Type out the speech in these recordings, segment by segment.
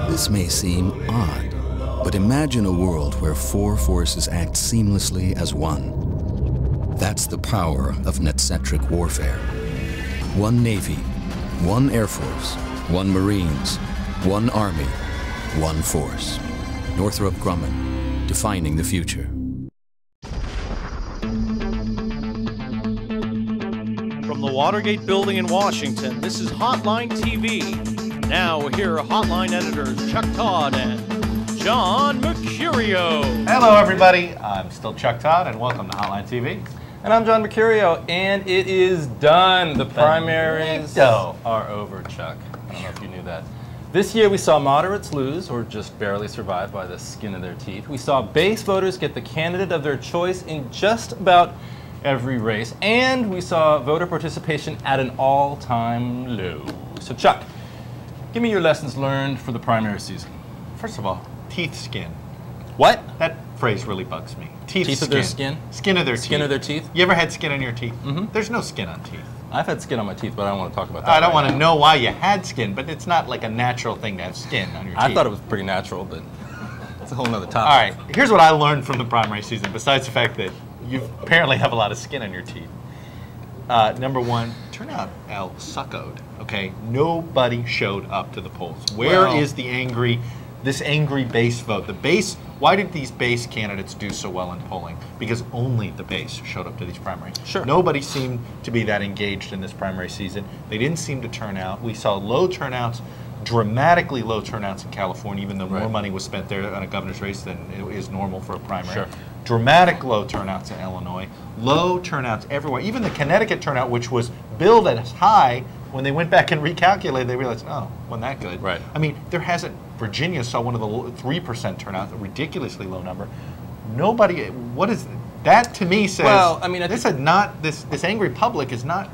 This may seem odd, but imagine a world where four forces act seamlessly as one. That's the power of netcentric warfare. One Navy, one Air Force, one Marines, one Army, one force. Northrop Grumman, defining the future. From the Watergate building in Washington, this is Hotline TV. Now here are Hotline editors Chuck Todd and John Mercurio. Hello everybody, I'm still Chuck Todd and welcome to Hotline TV. And I'm John Mercurio, and it is done. The primaries are over, Chuck. I don't know if you knew that. This year we saw moderates lose or just barely survive by the skin of their teeth. We saw base voters get the candidate of their choice in just about every race, and we saw voter participation at an all-time low. So Chuck, give me your lessons learned for the primary season. First of all, teeth skin. What? That phrase really bugs me. Teeth of their skin? Skin of their Skin teeth. of their teeth? You ever had skin on your teeth? Mm-hmm. There's no skin on teeth. I've had skin on my teeth, but I don't want to talk about that. I don't want to know why you had skin, but it's not like a natural thing to have skin on your teeth. I thought it was pretty natural, but it's a whole nother topic. All right, here's what I learned from the primary season, besides the fact that you apparently have a lot of skin on your teeth. Number one, turnout El succoed, okay? Nobody showed up to the polls. Where is this angry base vote? The base, why did these base candidates do so well in polling? Because only the base showed up to these primaries. Sure. Nobody seemed to be that engaged in this primary season. They didn't seem to turn out. We saw low turnouts, dramatically low turnouts in California, even though more money was spent there on a governor's race than is normal for a primary. Sure. Dramatic Low turnouts in Illinois, low turnouts everywhere. Even the Connecticut turnout, which was billed as high, when they went back and recalculated, they realized, oh, wasn't that good. Right. I mean, Virginia saw one of the 3% turnout, a ridiculously low number. Nobody, what is, that to me says, well, I mean, this angry public is not,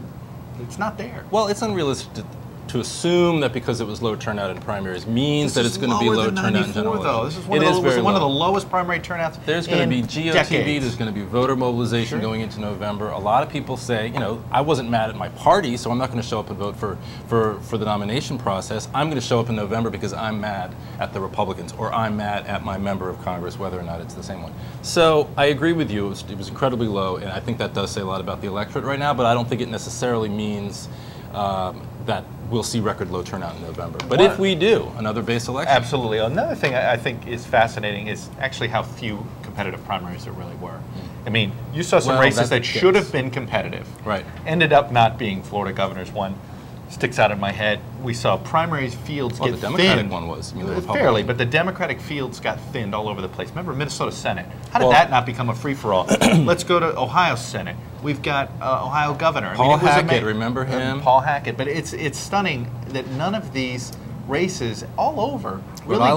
it's not there. Well, it's unrealistic to assume that because it was low turnout in primaries means that it's going to be low turnout in general elections. This is one of the lowest primary turnouts. There's going to be GOTV, decades. There's going to be voter mobilization going into November. A lot of people say, you know, I wasn't mad at my party, so I'm not going to show up and vote for the nomination process. I'm going to show up in November because I'm mad at the Republicans, or I'm mad at my member of Congress, whether or not it's the same one. So I agree with you. It was incredibly low, and I think that does say a lot about the electorate right now, but I don't think it necessarily means that we'll see record low turnout in November. But if we do, another base election. Absolutely. Another thing I think is fascinating is actually how few competitive primaries there really were. I mean, you saw some races that should have been competitive. Right. Ended up not being. Florida governor's one sticks out in my head. We saw primaries fields get the Democratic thinned. one was. Fairly, but the Democratic fields got thinned all over the place. Remember Minnesota Senate? How did that not become a free-for-all? Let's go to Ohio Senate. We've got Ohio governor. Paul Hackett, remember him? Paul Hackett. But it's stunning that none of these races all over really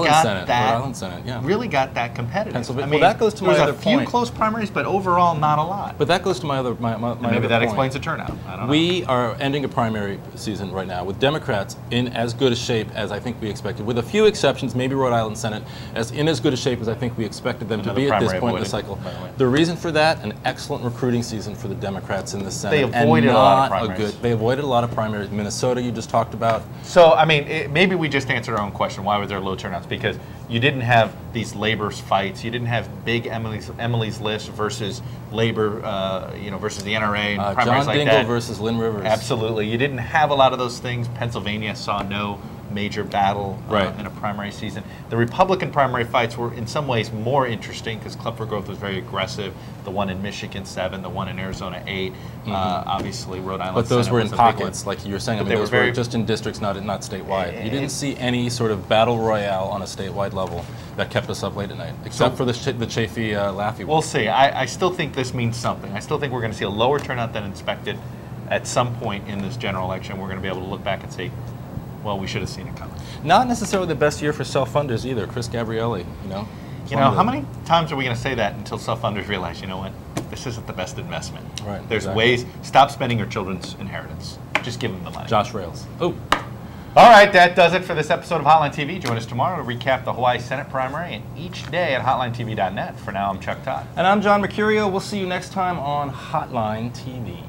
really got that competitive. I mean, that goes to my other point. There was a few close primaries, but overall not a lot. But that goes to my other maybe that explains the turnout. I don't know. We are ending a primary season right now with Democrats in as good a shape as I think we expected, with a few exceptions, maybe Rhode Island Senate, in as good a shape as I think we expected them to be at this point in the cycle. The reason for that, an excellent recruiting season for the Democrats in the Senate. They avoided a lot of primaries. They avoided a lot of primaries. Minnesota, you just talked about. So, I mean, maybe we just answered our own question. Why were there low turnouts? Because you didn't have these labor fights. You didn't have big Emily's List versus labor, versus the NRA and primaries John like that. Dingell versus Lynn Rivers. Absolutely. You didn't have a lot of those things. Pennsylvania saw no major battle in a primary season. The Republican primary fights were in some ways more interesting because Club for Growth was very aggressive. The one in Michigan 7, the one in Arizona 8, obviously Rhode Island. But those Senate were in was pockets, like you were saying. I mean, those were just in districts, not statewide. You didn't see any sort of battle royale on a statewide level that kept us up late at night, except for the Chafee Laffey. We'll see. I still think this means something. I still think we're going to see a lower turnout than expected at some point in this general election. We're going to be able to look back and say, well, we should have seen it coming. Not necessarily the best year for self-funders either. Chris Gabrielli, how many times are we going to say that until self-funders realize, you know what, this isn't the best investment. Right. There's ways. Stop spending your children's inheritance. Just give them the money. Josh Rails. Oh. All right, that does it for this episode of Hotline TV. Join us tomorrow to recap the Hawaii Senate primary and each day at HotlineTV.net. For now, I'm Chuck Todd. And I'm John Mercurio. We'll see you next time on Hotline TV.